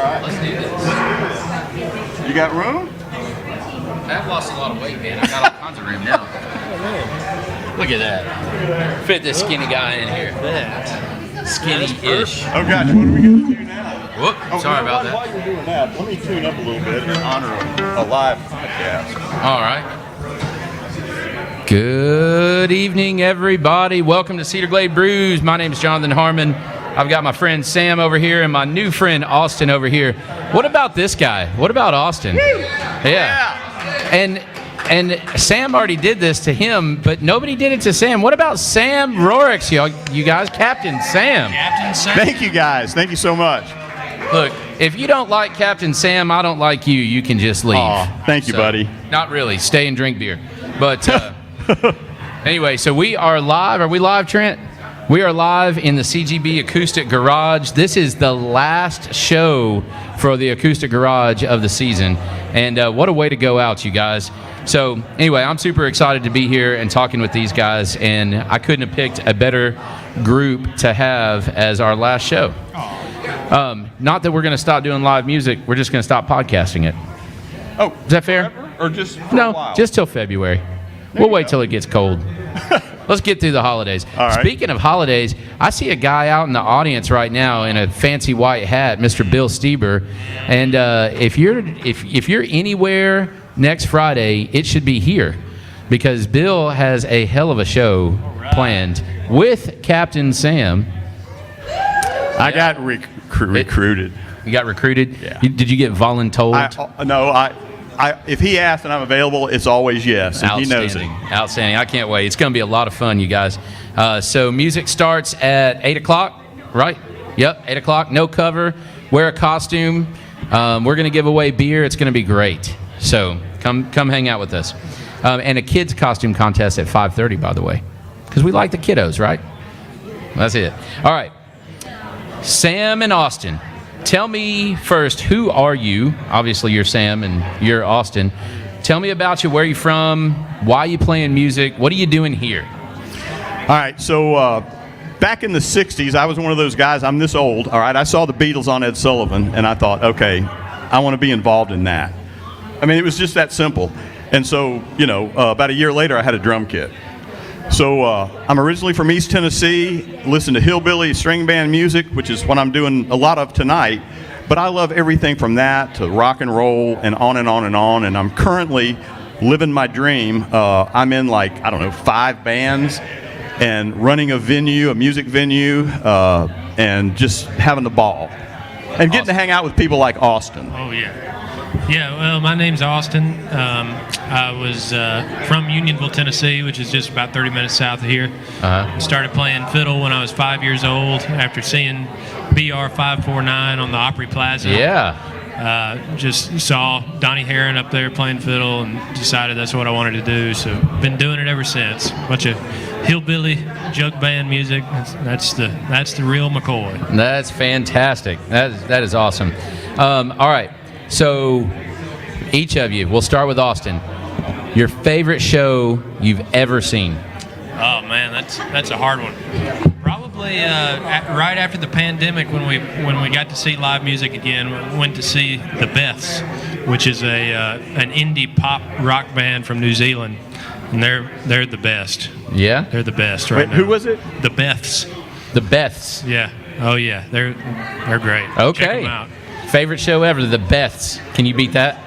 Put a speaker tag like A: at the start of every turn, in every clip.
A: right.
B: Let's do this.
A: You got room?
B: I've lost a lot of weight, man. I got all kinds of room now. Look at that. Fit this skinny guy in here. Skinny-ish.
A: Oh gosh, what are we gonna do now?
B: Whoop, sorry about that.
A: While you're doing that, let me tune up a little bit in honor of a live podcast.
B: All right. Good evening, everybody. Welcome to Cedar Glade Brews. My name is Jonathan Harmon. I've got my friend Sam over here and my new friend Austin over here. What about this guy? What about Austin? Yeah. And Sam already did this to him, but nobody did it to Sam. What about Sam Rorix, you guys? Captain Sam.
C: Captain Sam.
A: Thank you guys. Thank you so much.
B: Look, if you don't like Captain Sam, I don't like you. You can just leave.
A: Aw, thank you, buddy.
B: Not really. Stay and drink beer. But anyway, so we are live. Are we live, Trent? We are live in the CGB Acoustic Garage. This is the last show for the Acoustic Garage of the season. And what a way to go out, you guys. So anyway, I'm super excited to be here and talking with these guys. And I couldn't have picked a better group to have as our last show. Not that we're going to stop doing live music. We're just going to stop podcasting it.
A: Oh,
B: is that fair?
A: Forever? Or just for a while?
B: Just till February. We'll wait till it gets cold. Let's get through the holidays.
A: All right.
B: Speaking of holidays, I see a guy out in the audience right now in a fancy white hat, Mr. Bill Stieber. And if you're anywhere next Friday, it should be here, because Bill has a hell of a show planned with Captain Sam.
A: I got recruited.
B: You got recruited?
A: Yeah.
B: Did you get voluntold?
A: No, if he asks and I'm available, it's always yes. And he knows it.
B: Outstanding. I can't wait. It's going to be a lot of fun, you guys. So music starts at 8 o'clock, right? Yep, 8 o'clock. No cover. Wear a costume. We're going to give away beer. It's going to be great. So come hang out with us. And a kids costume contest at 5:30, by the way, because we like the kiddos, right? That's it. All right. Sam and Austin. Tell me first, who are you? Obviously, you're Sam and you're Austin. Tell me about you. Where are you from? Why are you playing music? What are you doing here?
A: All right, so back in the 60s, I was one of those guys, I'm this old, all right? I saw the Beatles on Ed Sullivan, and I thought, okay, I want to be involved in that. I mean, it was just that simple. And so, about a year later, I had a drum kit. So I'm originally from East Tennessee, listen to hillbilly string band music, which is what I'm doing a lot of tonight. But I love everything from that to rock and roll and on and on and on. And I'm currently living my dream. I'm in 5 bands and running a music venue, and just having the ball. And getting to hang out with people like Austin.
C: Oh, yeah. Yeah, well, my name's Austin. I was from Unionville, Tennessee, which is just about 30 minutes south of here. Started playing fiddle when I was 5 years old after seeing BR 549 on the Opry Plaza.
B: Yeah.
C: Just saw Donnie Herron up there playing fiddle and decided that's what I wanted to do. So been doing it ever since. Bunch of hillbilly jug band music. That's the real McCoy.
B: That's fantastic. That is awesome. All right. So each of you, we'll start with Austin. Your favorite show you've ever seen?
C: Oh man, that's a hard one. Probably right after the pandemic, when we got to see live music again, we went to see the Beths, which is an indie pop rock band from New Zealand, and they're the best.
B: Yeah,
C: they're the best right now.
A: Who was it?
C: The Beths.
B: The Beths.
C: Yeah. Oh yeah, they're great.
B: Okay.
C: Check them out.
B: Favorite show ever, the Beths. Can you beat that?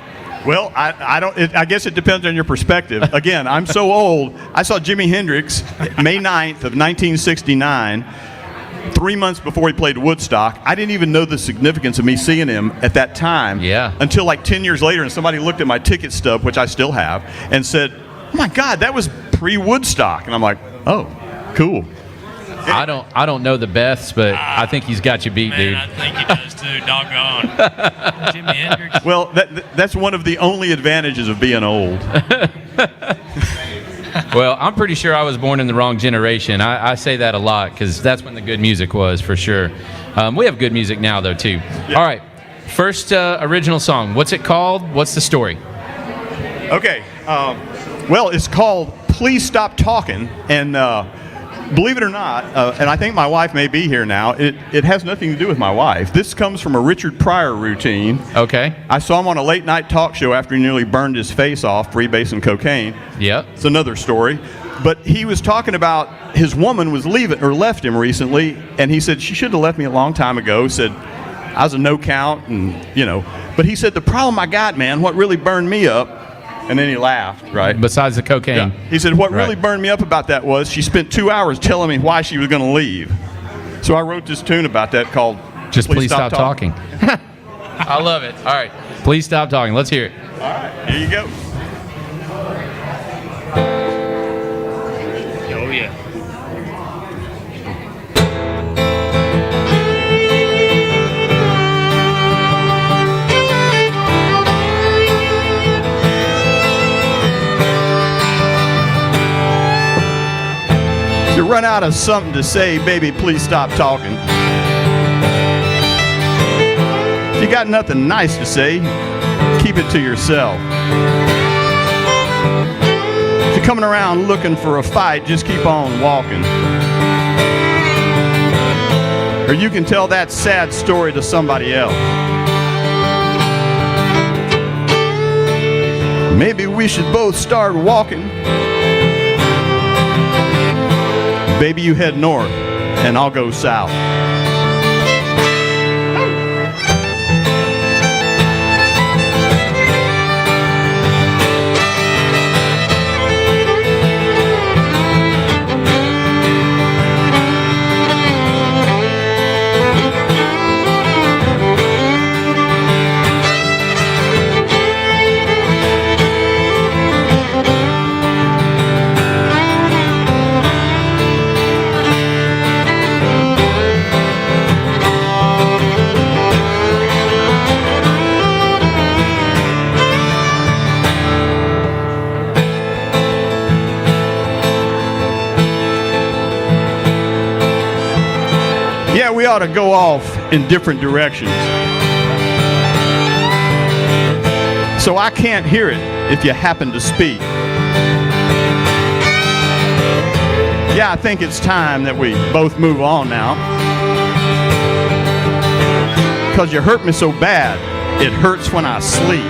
A: Well, I guess it depends on your perspective. Again, I'm so old. I saw Jimi Hendrix May 9th of 1969, 3 months before he played Woodstock. I didn't even know the significance of me seeing him at that time.
B: Yeah.
A: Until 10 years later, and somebody looked at my ticket stub, which I still have, and said, "Oh my God, that was pre-Woodstock." And I'm like, "Oh, cool."
B: I don't know the Beths, but I think he's got you beat,
C: man,
B: dude.
C: I think he does too. Doggone. Jimi Hendrix.
A: Well, that's one of the only advantages of being old.
B: Well, I'm pretty sure I was born in the wrong generation. I say that a lot because that's when the good music was, for sure. We have good music now, though, too. Yeah. All right. First original song. What's it called? What's the story?
A: Okay. Well, it's called Please Stop Talking. And believe it or not, and I think my wife may be here now, it has nothing to do with my wife. This comes from a Richard Pryor routine.
B: Okay.
A: I saw him on a late night talk show after he nearly burned his face off freebasing cocaine.
B: Yep.
A: It's another story. But he was talking about his woman was leaving or left him recently, and he said, she should have left me a long time ago. He said, I was a no count, and, you know. But he said, the problem I got, man, what really burned me up, and then he laughed, right?
B: Besides the cocaine.
A: Yeah. He said, what really
B: Right.
A: burned me up about that was she spent 2 hours telling me why she was going to leave. So I wrote this tune about that called
B: Just please stop talking. I love it. All right. Please stop talking. Let's hear it.
A: All right, here you go.
C: Oh yeah.
A: If you run out of something to say, baby, please stop talking. If you got nothing nice to say, keep it to yourself. If you're coming around looking for a fight, just keep on walking. Or you can tell that sad story to somebody else. Maybe we should both start walking. Baby, you head north, and I'll go south. Yeah, we ought to go off in different directions. So I can't hear it if you happen to speak. Yeah, I think it's time that we both move on now. Because you hurt me so bad, it hurts when I sleep.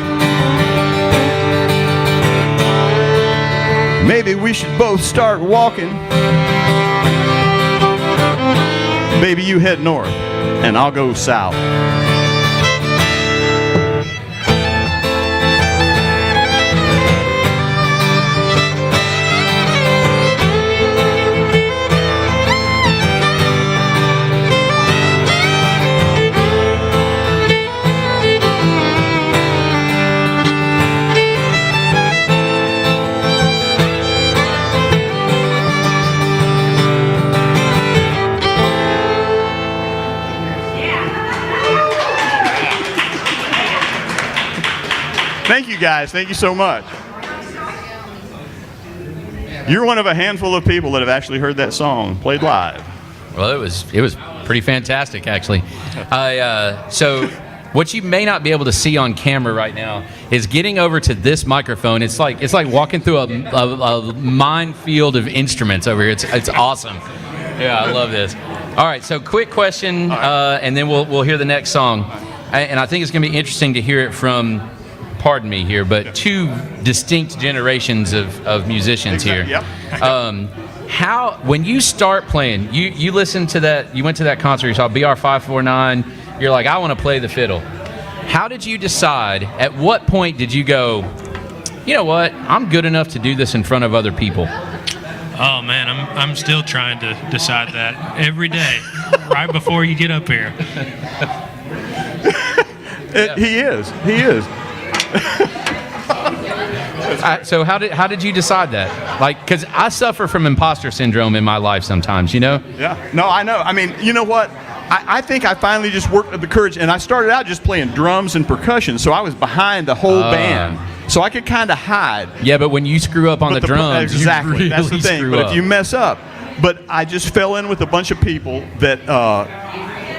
A: Maybe we should both start walking. Baby, you head north, and I'll go south. Thank you, guys. Thank you so much. You're one of a handful of people that have actually heard that song played live.
B: Well, it was pretty fantastic, actually. So what you may not be able to see on camera right now is getting over to this microphone. It's like walking through a minefield of instruments over here. It's awesome. Yeah, I love this. All right, so quick question, and then we'll hear the next song. And I think it's going to be interesting to hear it from, pardon me here, but two distinct generations of musicians here.
A: Yep.
B: How, when you start playing, you listen to that, you went to that concert, you saw BR 549, you're like, I want to play the fiddle. How did you decide, at what point did you go, you know what, I'm good enough to do this in front of other people?
C: Oh man, I'm still trying to decide that every day, right before you get up here.
A: He is.
B: So how did you decide that? Like, because I suffer from imposter syndrome in my life sometimes, you know?
A: Yeah. No, I know. I mean, you know what? I think I finally just worked up the courage, and I started out just playing drums and percussion, so I was behind the whole band, so I could kind of hide.
B: Yeah, but when you screw up on the drums,
A: exactly,
B: you really
A: that's the thing.
B: screw
A: But
B: up.
A: if you mess up, but I just fell in with a bunch of people that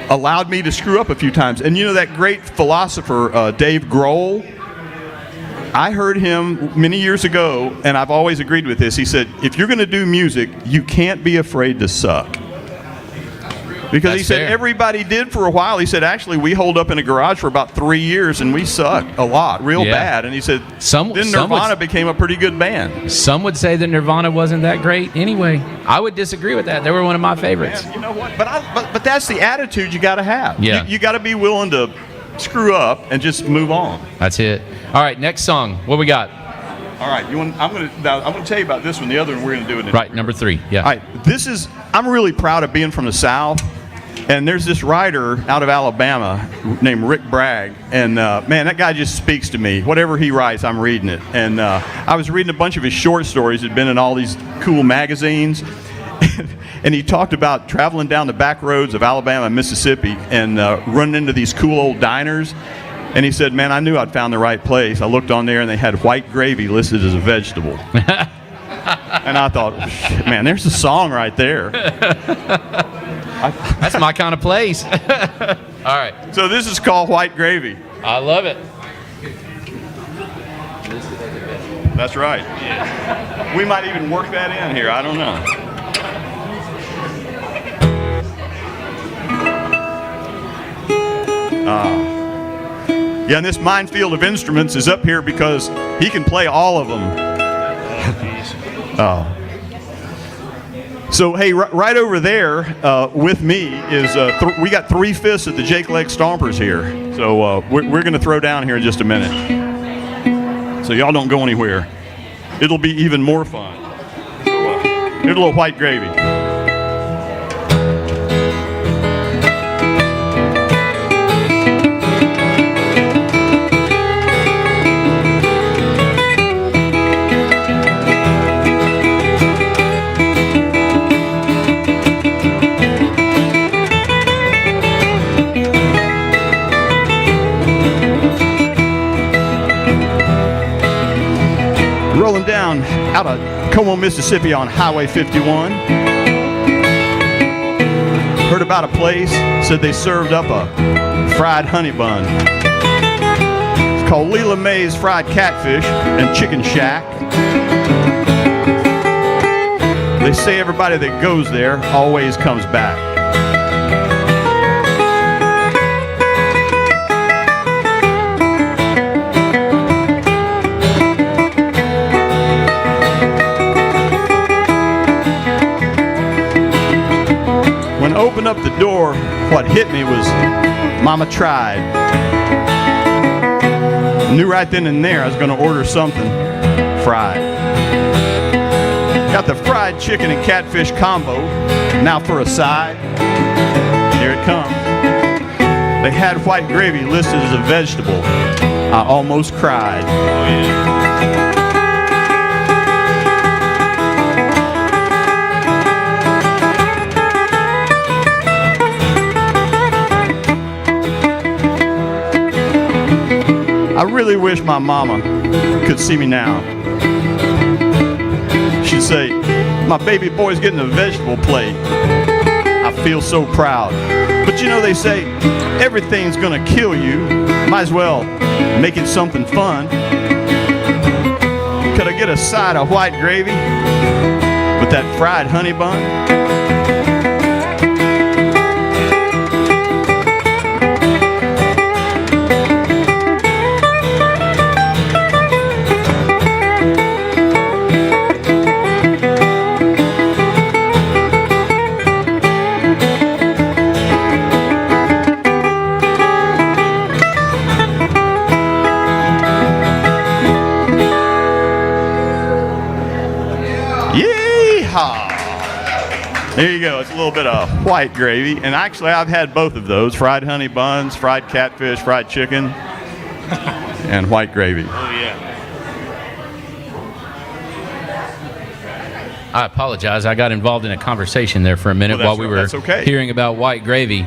A: allowed me to screw up a few times. And you know that great philosopher Dave Grohl? I heard him many years ago, and I've always agreed with this. He said, if you're going to do music, you can't be afraid to suck. Because
B: That's
A: he said
B: fair.
A: everybody did for a while. He said, actually, we holed up in a garage for about 3 years, and we sucked a lot, real
B: Yeah.
A: bad. And he said,
B: Then
A: then Nirvana
B: would,
A: became a pretty good band.
B: some would say that Nirvana wasn't that great anyway. I would disagree with that. They were one of my favorites.
A: Man, you know what? But that's the attitude you got to have.
B: Yeah.
A: You got to be willing to screw up and just move on.
B: That's it. All right, next song. What we got?
A: All right, I'm going to tell you about this one. The other one we're going to do it in.
B: Right, number 3. Yeah.
A: All right, I'm really proud of being from the South. And there's this writer out of Alabama named Rick Bragg, and man, that guy just speaks to me. Whatever he writes, I'm reading it. And I was reading a bunch of his short stories that had been in all these cool magazines, and he talked about traveling down the back roads of Alabama and Mississippi and running into these cool old diners. And he said, man, I knew I'd found the right place. I looked on there, and they had white gravy listed as a vegetable. And I thought, man, there's a song right there.
B: That's my kind of place. All right.
A: So this is called White Gravy.
B: I love it.
A: That's right. We might even work that in here. I don't know. Yeah, and this minefield of instruments is up here because he can play all of them. Oh. So, hey, right over there with me is, we got 3/5 of the Jake Leg Stompers here. So we're going to throw down here in just a minute. So y'all don't go anywhere. It'll be even more fun. So, here's a little White Gravy. Rolling down out of Como, Mississippi on Highway 51. Heard about a place, said they served up a fried honey bun. It's called Leela Mae's Fried Catfish and Chicken Shack. They say everybody that goes there always comes back. When I opened up the door, what hit me was Mama tried. I knew right then and there I was going to order something fried. Got the fried chicken and catfish combo. Now for a side. Here it comes. They had white gravy listed as a vegetable. I almost cried. Oh, yeah. I really wish my mama could see me now. She'd say, my baby boy's getting a vegetable plate. I feel so proud. But you know, they say, everything's gonna kill you. Might as well make it something fun. Could I get a side of white gravy with that fried honey bun? There you go. It's a little bit of white gravy. And actually, I've had both of those. Fried honey buns, fried catfish, fried chicken, and white gravy.
C: Oh, yeah.
B: I apologize. I got involved in a conversation there for a minute while we were hearing about white gravy,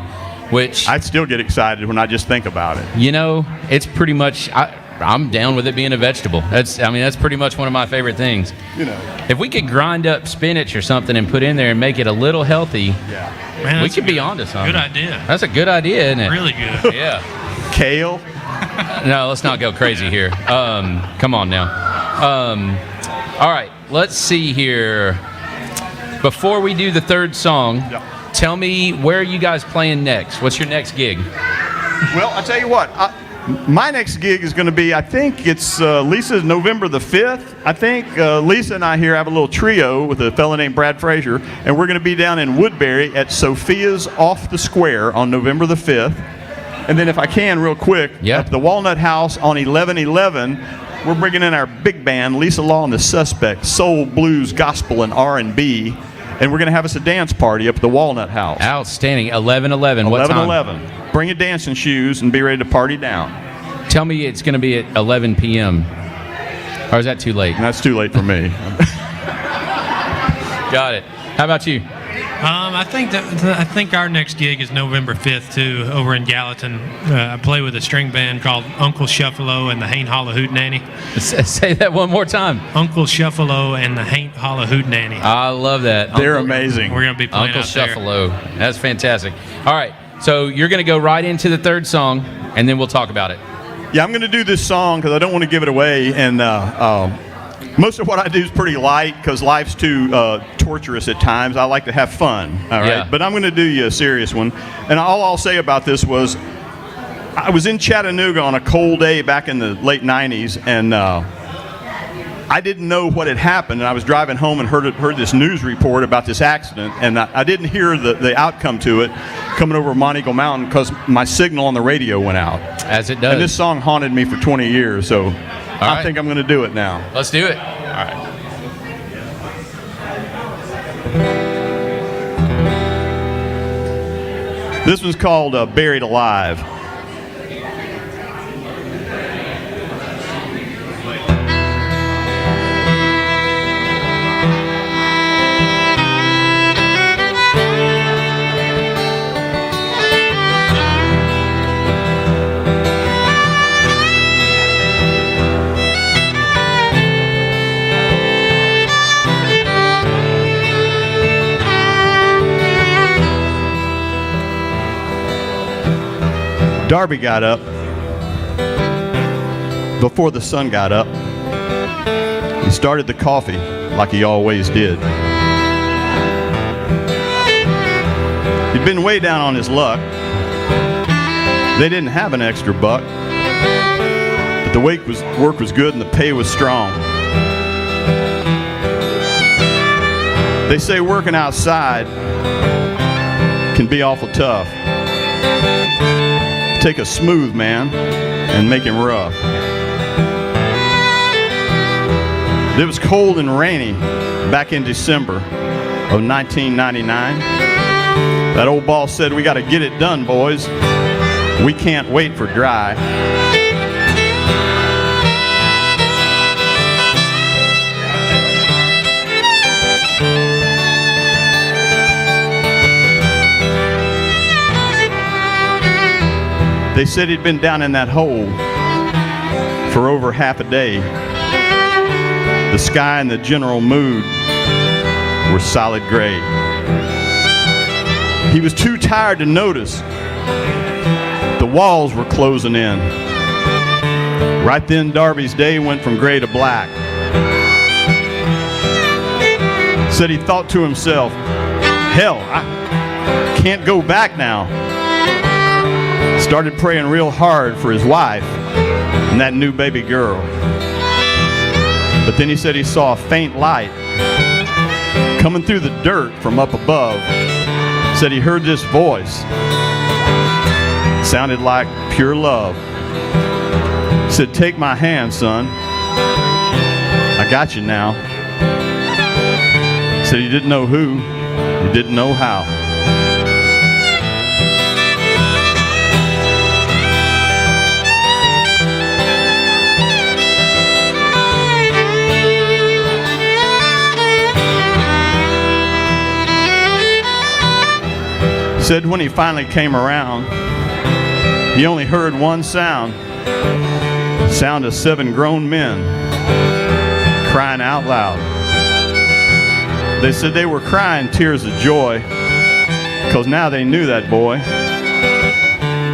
B: which...
A: I still get excited when I just think about it.
B: You know, it's pretty much... I'm down with it being a vegetable. That's pretty much one of my favorite things.
A: You know,
B: if we could grind up spinach or something and put in there and make it a little healthy,
C: Man,
B: we could be onto something.
C: Good idea.
B: That's a good idea, isn't it?
C: Really good.
B: Yeah.
A: Kale.
B: No, let's not go crazy here. Come on now. All right, let's see here. Before we do the third song, tell me where are you guys playing next? What's your next gig?
A: Well, I'll tell you what. My next gig is going to be, I think it's Lisa's November the 5th. I think Lisa and I here have a little trio with a fella named Brad Frazier, and we're going to be down in Woodbury at Sophia's Off the Square on November the 5th. And then if I can, real quick, at the Walnut House on 11/11, we're bringing in our big band, Lisa Law and the Suspects, soul, blues, gospel, and R&B. And we're going to have us a dance party up at the Walnut House.
B: Outstanding. 11/11. What time?
A: 11/11. Bring your dancing shoes and be ready to party down.
B: Tell me it's going to be at 11 p.m. Or is that too late?
A: That's too late for me.
B: Got it. How about you?
C: I think our next gig is November 5th too, over in Gallatin. I play with a string band called Uncle Shuffalo and the Haint Holla Hootenanny.
B: Say that one more time.
C: Uncle Shuffalo and the Haint Holla Hootenanny.
B: I love that.
A: They're amazing.
C: We're going to be playing
B: Uncle
C: out there.
B: Shuffalo. That's fantastic. All right, so you're going to go right into the third song, and then we'll talk about it.
A: Yeah, I'm going to do this song because I don't want to give it away, and most of what I do is pretty light because life's too torturous at times. I like to have fun, all right?
B: Yeah.
A: But I'm going to do you a serious one. And all I'll say about this was I was in Chattanooga on a cold day back in the late 90s, and I didn't know what had happened. And I was driving home and heard this news report about this accident, and I didn't hear the outcome to it coming over Monteagle Mountain because my signal on the radio went out.
B: As it does.
A: And this song haunted me for 20 years, so I think I'm going to do it now.
B: Let's do it.
A: All right. This one's called Buried Alive. Darby got up before the sun got up. He started the coffee like he always did. He'd been way down on his luck. They didn't have an extra buck, but the work was good and the pay was strong. They say working outside can be awful tough. Take a smooth man and make him rough. It was cold and rainy back in December of 1999. That old boss said, "We got to get it done, boys. We can't wait for dry." They said he'd been down in that hole for over half a day. The sky and the general mood were solid gray. He was too tired to notice the walls were closing in. Right then, Darby's day went from gray to black. Said he thought to himself, "Hell, I can't go back now." Started praying real hard for his wife and that new baby girl. But then he said he saw a faint light coming through the dirt from up above. Said he heard this voice. Sounded like pure love. Said, "Take my hand, son. I got you now." Said he didn't know who, he didn't know how. Said when he finally came around, he only heard one sound. Sound of 7 grown men crying out loud. They said they were crying tears of joy because now they knew that boy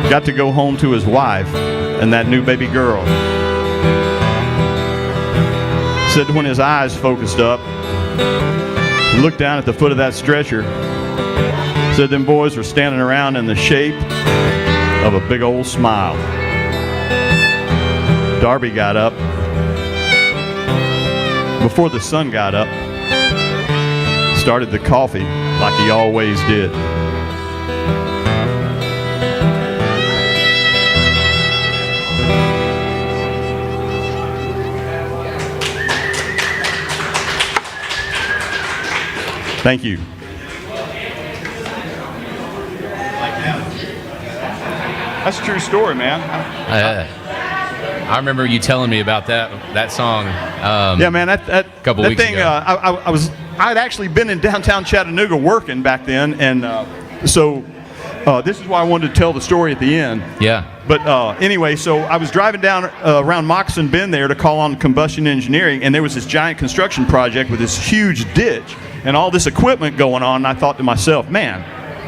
A: got to go home to his wife and that new baby girl. Said when his eyes focused up, he looked down at the foot of that stretcher. Said them boys were standing around in the shape of a big old smile. Darby got up before the sun got up, started the coffee like he always did. Thank you. That's a true story, man.
B: I remember you telling me about that song.
A: Yeah, man. That
B: couple
A: that
B: weeks
A: thing.
B: ago.
A: I'd actually been in downtown Chattanooga working back then, and so this is why I wanted to tell the story at the end.
B: Yeah.
A: But anyway, so I was driving down around Moccasin Bend there to call on Combustion Engineering, and there was this giant construction project with this huge ditch and all this equipment going on, and I thought to myself, man,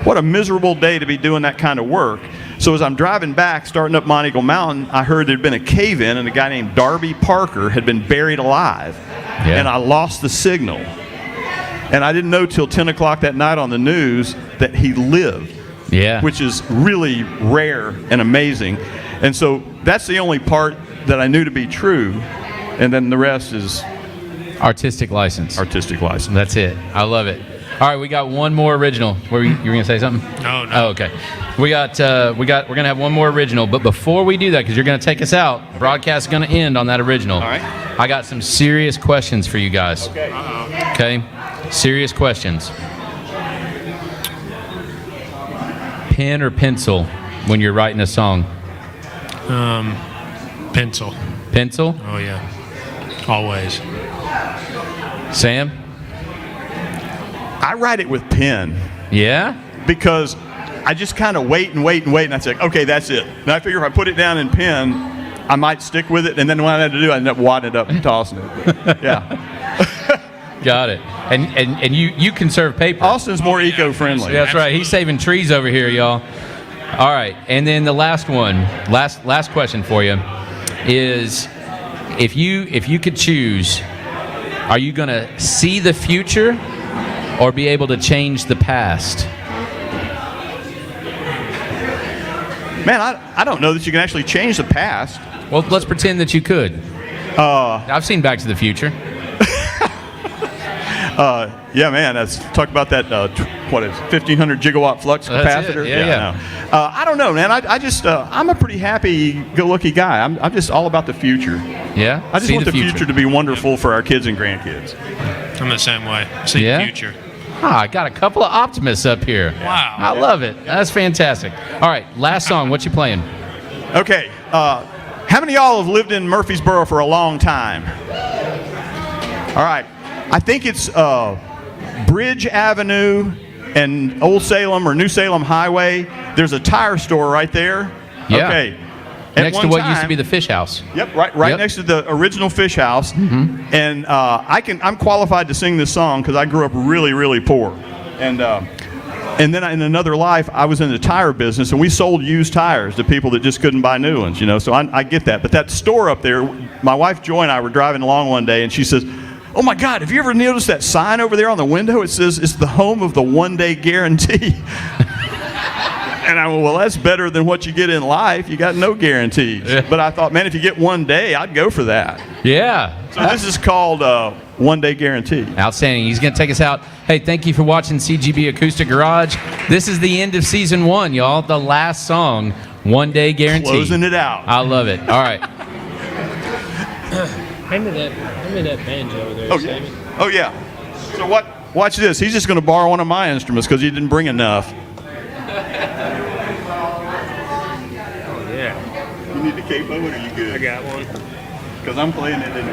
A: what a miserable day to be doing that kind of work. So as I'm driving back, starting up Monteagle Mountain, I heard there'd been a cave-in, and a guy named Darby Parker had been buried alive.
B: Yeah.
A: And I lost the signal. And I didn't know till 10 o'clock that night on the news that he lived.
B: Yeah.
A: Which is really rare and amazing. And so that's the only part that I knew to be true. And then the rest is
B: artistic license.
A: Artistic license.
B: That's it. I love it. All right, we got one more original. You were going to say something?
C: No.
B: Oh, okay. We're going to have one more original, but before we do that, because you're going to take us out, broadcast is going to end on that original.
A: All right.
B: I got some serious questions for you guys.
A: Okay.
B: Okay? Serious questions. Pen or pencil when you're writing a song?
C: Pencil.
B: Pencil?
C: Oh, yeah. Always.
B: Sam?
A: I write it with pen
B: Yeah?
A: because I just kind of wait, and I say, okay, that's it. And I figure if I put it down in pen, I might stick with it, and then when I had to do it, I end up wadding it up and tossing it. But, yeah.
B: Got it. And you conserve paper.
A: Austin's more eco-friendly.
B: That's right. He's saving trees over here, y'all. All right. And then the last one, last question for you is if you could choose, are you going to see the future or be able to change the past?
A: Man, I don't know that you can actually change the past.
B: Well, let's pretend that you could. I've seen Back to the Future.
A: Yeah, man. Let's talk about that. 1,500 gigawatt flux
B: That's it.
A: capacitor.
B: Yeah.
A: No. I don't know, man. I just I'm a pretty happy-go-lucky guy. I'm just all about the future.
B: Yeah.
A: I just want the future to be wonderful for our kids and grandkids.
C: I'm the same way. See the future.
B: I got a couple of optimists up here.
C: Wow.
B: I love it. That's fantastic. All right, last song. What you playing?
A: Okay. How many of y'all have lived in Murfreesboro for a long time? All right. I think it's Bridge Avenue and Old Salem or New Salem Highway. There's a tire store right there.
B: Yeah.
A: Okay.
B: Next to what used to be the Fish House.
A: Yep, right
B: Yep.
A: next to the original Fish House. Mm-hmm. And I'm qualified to sing this song because I grew up really, really poor. And then in another life, I was in the tire business, and we sold used tires to people that just couldn't buy new ones, So I get that. But that store up there, my wife Joy and I were driving along one day, and she says, "Oh my God, have you ever noticed that sign over there on the window? It says it's the home of the one-day guarantee." And I went, well, that's better than what you get in life. You got no guarantees.
B: Yeah.
A: But I thought, man, if you get one day, I'd go for that.
B: Yeah.
A: So this is called One-Day Guarantee.
B: Outstanding. He's going to take us out. Hey, thank you for watching CGB Acoustic Garage. This is the end of season 1, y'all. The last song, One Day Guarantee.
A: Closing it out.
B: I love it. All right.
D: Hand me that banjo over there.
A: Oh, yeah. Oh, yeah. So watch this. He's just going to borrow one of my instruments because he didn't bring enough.
D: Yeah.
A: You need the capo, or are you good?
D: I got one.
A: Because I'm playing it in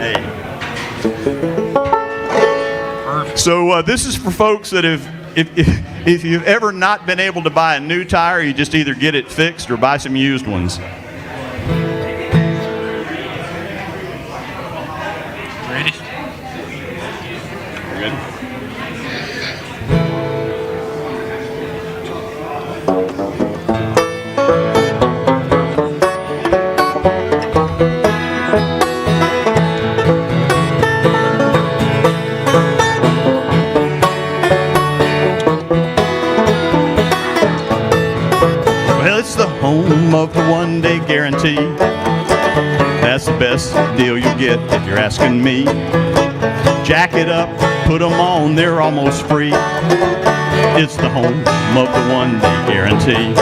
A: A. So this is for folks that if you've ever not been able to buy a new tire, you just either get it fixed or buy some used ones.
C: Ready?
A: Good. of the one-day guarantee. That's the best deal you'll get if you're asking me. Jack it up, put them on, they're almost free. It's the home of the one-day guarantee.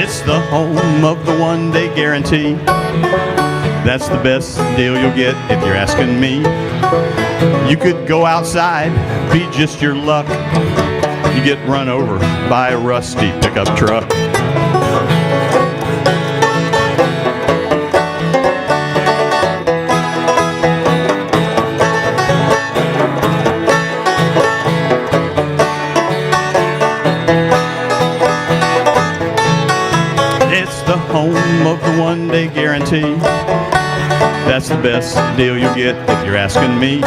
A: It's the home of the one-day guarantee. That's the best deal you'll get if you're asking me. You could go outside, be just your luck. You get run over by a rusty pickup truck. It's the home of the one-day guarantee. That's the best deal you'll get if you're asking me.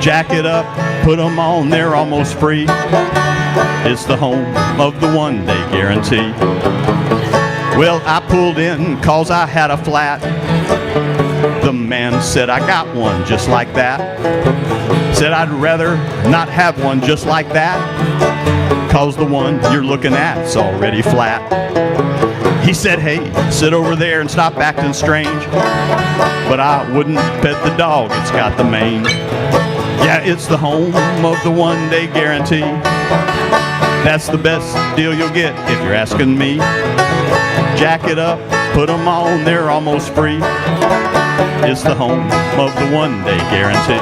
A: Jack it up, put them on, they're almost free. It's the home of the one-day guarantee. Well, I pulled in 'cause I had a flat. The man said, I got one just like that. Said I'd rather not have one just like that, 'cause the one you're looking at's already flat. He said, hey, sit over there and stop acting strange. But I wouldn't pet the dog, it's got the mane. Yeah, it's the home of the one-day guarantee. That's the best deal you'll get if you're asking me. Jack it up, put them on, they're almost free. It's the home of the one-day guarantee.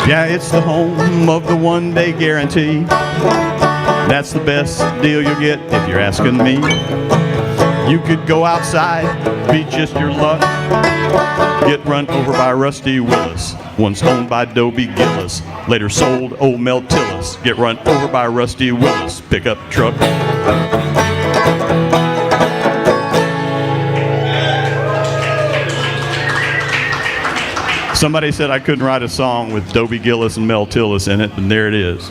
A: Yeah, it's the home of the one-day guarantee. That's the best deal you'll get if you're asking me. You could go outside, be just your luck. Get run over by Rusty Willis, once owned by Dobie Gillis, later sold old Mel Tillis. Get run over by Rusty Willis, pickup truck. Somebody said I couldn't write a song with Dobie Gillis and Mel Tillis in it, and there it is.